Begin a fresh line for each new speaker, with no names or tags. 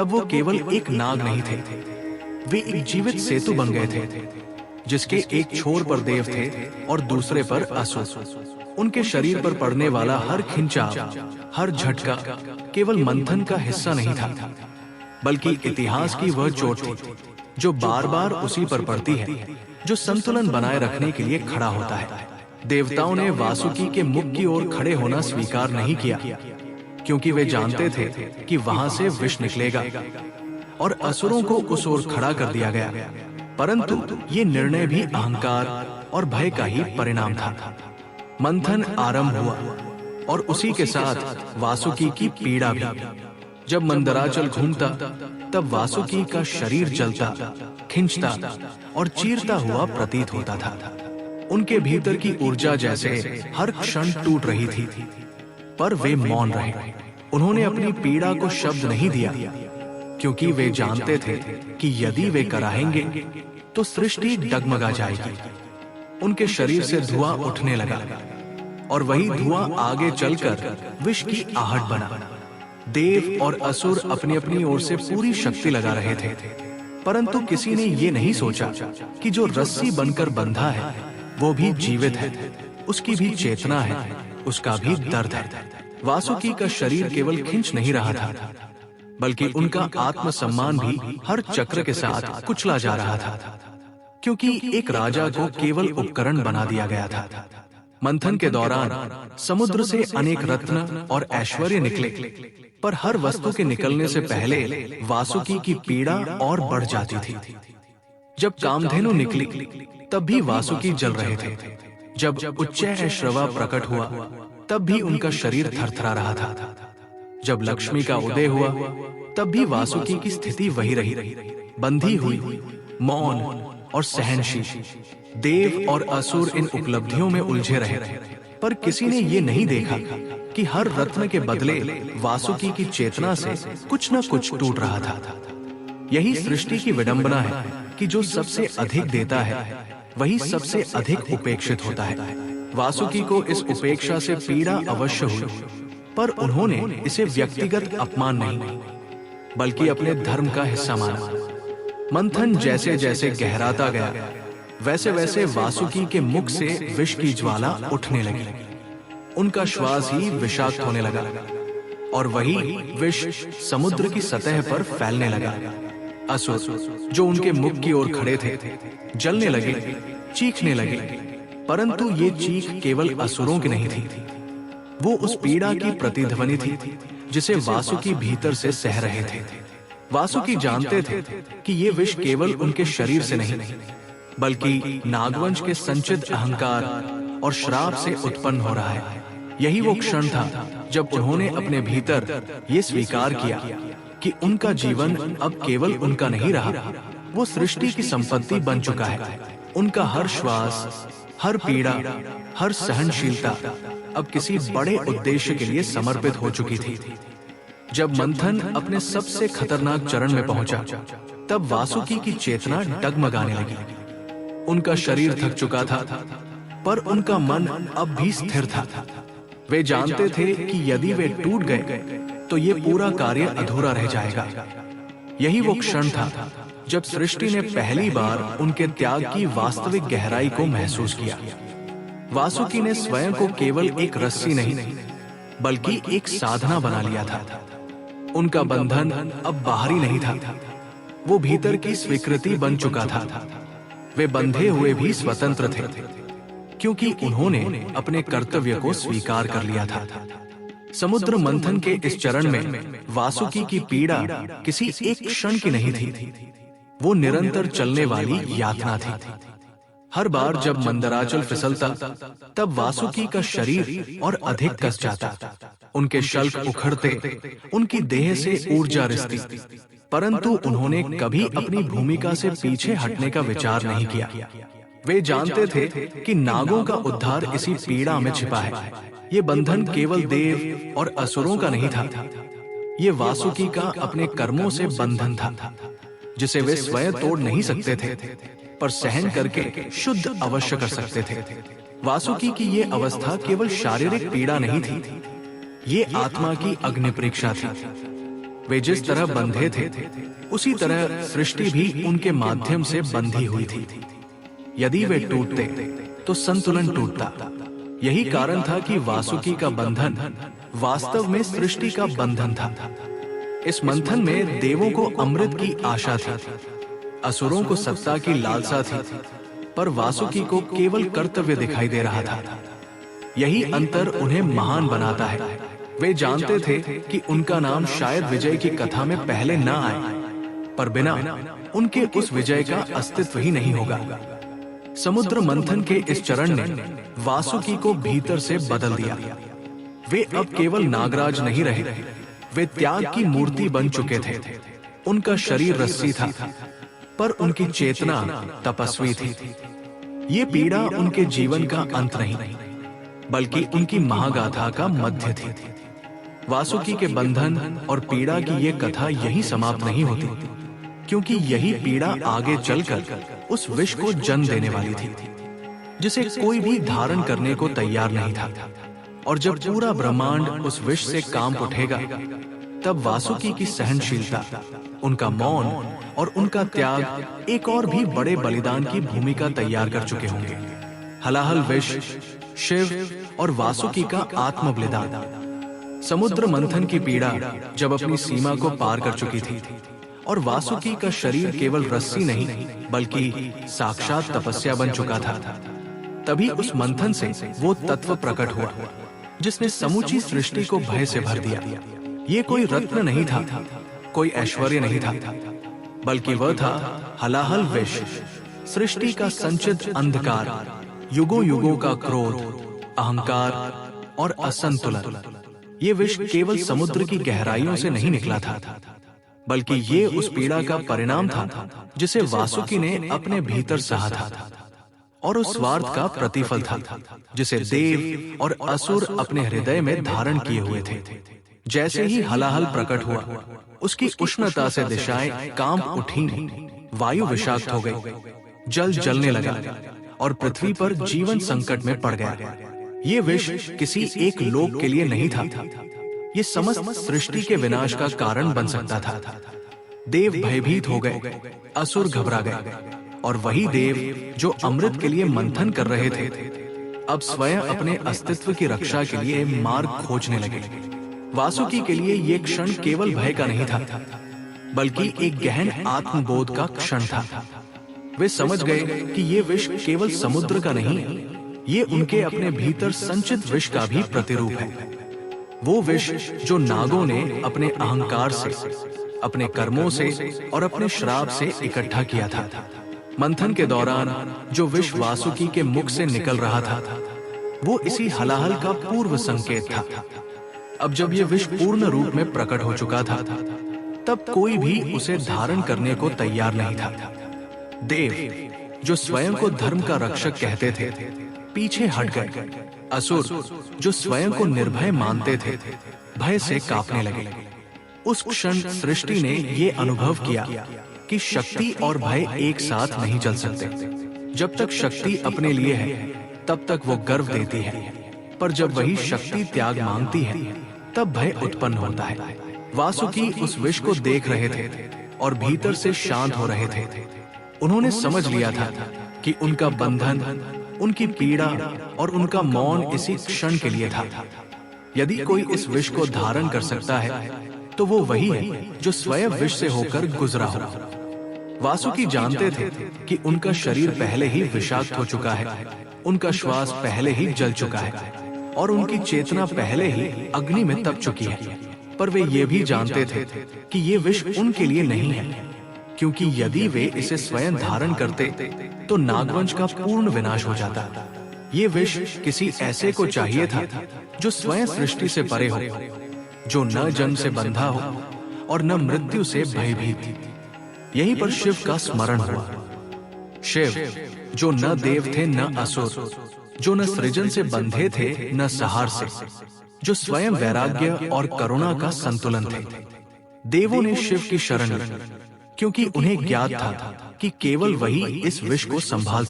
तब वो केवल एक नाग नहीं थे, वे एक जीवित सेतु बन गए थे, जिसके एक छोर पर देव थे और दूसरे पर असुर। उनके शरीर पर पड़ने वाला हर खिंचाव, हर झटका केवल मंथन का हिस्सा नहीं था, बल्कि इतिहास की वह चोट थी जो बार बार उसी पर पड़ती है जो संतुलन बनाए रखने के लिए खड़ा होता है। देवताओं ने वासुकी के मुख की ओर खड़े होना स्वीकार नहीं किया, क्योंकि वे जानते थे कि वहां से विष निकलेगा, और असुरों को उस ओर खड़ा कर दिया गया। परंतु ये निर्णय भी अहंकार और भय का ही परिणाम था। मंथन आरंभ हुआ और उसी के साथ वासुकी की पीड़ा भी। जब मंदराचल घूमता तब वासुकी का शरीर जलता, खिंचता और चीरता हुआ प्रतीत होता था। उनके भीतर की ऊर्जा जैसे हर क्षण टूट रही थी, पर वे मौन रहे। उन्होंने अपनी पीड़ा को शब्द नहीं दिया, क्योंकि वे जानते थे कि यदि वे कराहेंगे तो सृष्टि डगमगा जाएगी। उनके शरीर से धुआं उठने लगा और वही धुआं आगे चलकर विष की आहट बना। देव और असुर अपनी अपनी ओर से पूरी शक्ति लगा रहे थे, परंतु किसी ने ये नहीं सोचा कि जो रस्सी बनकर बंधा है वो भी जीवित है, उसकी भी चेतना है, उसका भी दर्द है। वासुकी का शरीर केवल खिंच नहीं रहा था, बल्कि उनका आत्मसम्मान भी हर चक्र के साथ कुचला जा रहा था, क्योंकि एक राजा को केवल उपकरण बना दिया गया था। मंथन के दौरान समुद्र से अनेक रत्न और ऐश्वर्य निकले, पर हर वस्तु के निकलने से पहले वासुकी की पीड़ा और बढ़ जाती थी। जब कामधेनु निकली तब भी वासुकी जल रहे थे। जब उच्चैःश्रवा प्रकट हुआ तब भी उनका शरीर थरथरा रहा था। जब लक्ष्मी का उदय हुआ तब भी वासुकी की स्थिति वही रही, बंधी हुई, मौन और सहनशील। देव और असुर इन उपलब्धियों में उलझे रहे, पर किसी ने ये नहीं देखा कि हर रत्न के बदले वासुकी की चेतना से कुछ न कुछ टूट रहा था। यही सृष्टि की विडंबना है कि जो सबसे अधिक देता है वही सबसे अधिक उपेक्षित होता है। वासुकी को इस उपेक्षा से पीड़ा अवश्य हुई, पर उन्होंने इसे व्यक्तिगत अपमान नहीं, बल्कि अपने धर्म का हिस्सा माना। मंथन जैसे जैसे गहराता गया, वैसे वैसे वासुकी के मुख से विष की ज्वाला उठने लगी। उनका श्वास ही विषाक्त होने लगा और वही विष समुद्र की सतह पर फैलने लगा। असुर जो उनके मुख की ओर खड़े थे जलने लगे, चीखने लगे, परंतु ये चीख केवल असुरों की नहीं थी, वो उस पीड़ा की प्रतिध्वनि थी जिसे वासुकी भीतर से सह रहे थे। वासुकी जानते थे कि ये विष केवल उनके शरीर से नहीं, बल्कि नागवंश के संचित अहंकार और श्राप से उत्पन्न हो रहा है। यही वो क्षण था जब उन्होंने अपने भीतर ये स्वीकार किया कि उनका जीवन अब केवल उनका नहीं रहा, वो सृष्टि की संपत्ति बन चुका है। उनका हर श्वास, हर पीड़ा, हर सहनशीलता अब किसी बड़े उद्देश्य के लिए समर्पित हो चुकी थी। जब मंथन अपने सबसे खतरनाक चरण में पहुंचा, तब वासुकी की चेतना डगमगाने लगी। उनका शरीर थक चुका था, पर उनका मन अब भी स्थिर था। वे जानते थे कि यदि वे टूट गए तो ये पूरा कार्य अधूरा रह जाएगा। यही वो क्षण था जब सृष्टि ने पहली बार उनके त्याग की वास्तविक गहराई को महसूस किया। वासुकी ने स्वयं को केवल एक रस्सी नहीं, बल्कि एक साधना बना लिया था। उनका बंधन अब बाहरी नहीं था, वो भीतर की स्वीकृति बन चुका था। वे बंधे हुए भी स्वतंत्र थे, क्योंकि उन्होंने अपने कर्तव्य को स्वीकार कर लिया था। समुद्र मंथन के इस चरण में वासुकी की पीड़ा किसी एक क्षण की नहीं थी, वो निरंतर चलने वाली यातना थी। हर बार जब मंदराचल फिसलता, तब वासुकी का शरीर और अधिक कस जाता, उनके शल्क उखड़ते, उनकी देह से ऊर्जा रिसती, परंतु उन्होंने कभी अपनी भूमिका से पीछे हटने का विचार नहीं किया। वे जानते थे कि नागों का उद्धार इसी पीड़ा में छिपा है। ये बंधन केवल देव और असुरों का नहीं था, ये वासुकी का अपने कर्मों से बंधन था, जिसे वे स्वयं तोड़ नहीं सकते थे, पर सहन करके शुद्ध अवश्य कर सकते थे। वासुकी की ये अवस्था केवल शारीरिक पीड़ा नहीं थी, ये आत्मा की अग्नि परीक्षा थी। वे जिस तरह बंधे थे उसी तरह सृष्टि भी उनके माध्यम से बंधी हुई थी। यदि वे टूटते तो संतुलन टूटता। यही कारण था कि वासुकी का बंधन वास्तव में सृष्टि का बंधन था। इस मंथन में देवों को अमृत की आशा थी, असुरों को सत्ता की लालसा थी, पर वासुकी को केवल कर्तव्य दिखाई दे रहा था। यही अंतर उन्हें महान बनाता है। वे जानते थे कि उनका नाम शायद विजय की कथा में पहले न आए, पर बिना उनके उस विजय का अस्तित्व ही नहीं होगा। समुद्र मंथन के इस चरण ने वासुकी को भीतर से बदल दिया। वे अब केवल नागराज नहीं रहे, वे त्याग की मूर्ति बन चुके थे। उनका शरीर रस्सी था, पर उनकी चेतना तपस्वी थी। ये पीड़ा उनके जीवन का अंत नहीं, बल्कि उनकी महागाथा का मध्य थी। वासुकी के बंधन और पीड़ा की ये कथा यही समाप्त नहीं होती, क्योंकि यही पीड़ा आगे चलकर उस विष को जन्म देने वाली थी, जिसे कोई भी धारण करने को तैयार नहीं था। और जब पूरा ब्रह्मांड उस विष से कांप उठेगा, तब वासुकी की सहनशीलता, उनका मौन और उनका त्याग एक और भी बड़े बलिदान की भूमिका तैयार कर चुके होंगे। हलाहल विष, शिव और वासुकी का आत्म बलिदान। समुद्र मंथन की पीड़ा जब अपनी सीमा को पार कर चुकी थी और वासुकी का शरीर केवल रस्सी नहीं बल्कि साक्षात तपस्या बन चुका था, तभी उस मंथन से वो तत्व प्रकट हुआ जिसने समूची सृष्टि को भय से भर दिया। ये कोई रत्न नहीं था, कोई ऐश्वर्य नहीं था, बल्कि वह था हलाहल विष, सृष्टि का संचित अंधकार, युगों युगों का क्रोध, अहंकार और असंतुलन। ये विष केवल समुद्र की गहराइयों से नहीं निकला था, बल्कि ये उस पीड़ा का परिणाम था जिसे वासुकी ने अपने भीतर सहा था, और उस स्वार्थ का प्रतिफल था जिसे देव और असुर अपने हृदय में धारण किए हुए थे। जैसे ही हलाहल प्रकट हुआ, उसकी उष्णता से दिशाएं कांप उठी, वायु विषाक्त हो गई, जल जलने लगा और पृथ्वी पर जीवन संकट में पड़ गया। ये विष किसी एक लोक के लिए नहीं था, ये समस्त सृष्टि के विनाश का कारण बन सकता था। देव भयभीत हो गए, असुर घबरा गए, और वही देव जो अमृत के लिए मंथन कर रहे थे, अब स्वयं अपने अस्तित्व की रक्षा के लिए मार्ग खोजने लगे। वासुकी के लिए ये क्षण केवल भय का नहीं था, बल्कि एक गहन आत्मबोध का क्षण था। वे समझ गए कि ये विष केवल समुद्र का नहीं, ये उनके अपने भीतर संचित विष का भी प्रतिरूप है। वो विष जो नागों ने अपने अहंकार से, अपने कर्मों से और अपने श्राप से इकट्ठा किया था। मंथन के दौरान जो विष वासुकी के मुख से निकल रहा था, वो इसी हलाहल का पूर्व संकेत था। अब जब ये विष पूर्ण रूप में प्रकट हो चुका था, तब कोई भी उसे धारण करने को तैयार नहीं था। देव जो स्वयं को धर्म का रक्षक कहते थे, पीछे हट गए। असुर जो स्वयं को निर्भय मानते थे, भय से कांपने लगे। उस क्षण सृष्टि ने ये अनुभव किया कि शक्ति और भय एक साथ नहीं चल सकते। जब तक शक्ति अपने लिए है, तब तक वो गर्व देती है, पर जब वही शक्ति त्याग मांगती है, तब भय उत्पन्न होता है। वासुकी उस विष को देख रहे थे और भीतर से शांत हो रहे थे। उन्होंने समझ लिया था कि उनका बंधन, उनकी पीड़ा और उनका मौन इसी क्षण के लिए था। यदि कोई इस विष को धारण कर सकता है, तो वो वही है जो स्वयं विष से होकर गुजरा हो। वासुकी जानते थे कि उनका शरीर पहले ही विषाक्त हो चुका है, उनका श्वास पहले ही जल चुका है और उनकी चेतना पहले ही अग्नि में तप चुकी है। पर वे ये भी जानते थे कि ये विष उनके लिए नहीं है, क्योंकि यदि वे इसे स्वयं धारण करते तो नागवंश का पूर्ण विनाश हो जाता। ये विष किसी ऐसे को चाहिए था जो स्वयं सृष्टि से परे हो, जो न जन्म से बंधा हो और न मृत्यु से भयभीत। यहीं पर शिव का स्मरण हुआ। शिव जो न देव थे न असुर, जो न सृजन से बंधे थे न सहार से, जो स्वयं वैराग्य और करुणा का संतुलन थे। देवों ने शिव की शरण ली, क्योंकि उन्हें ज्ञात था कि केवल वही इस विष को संभाल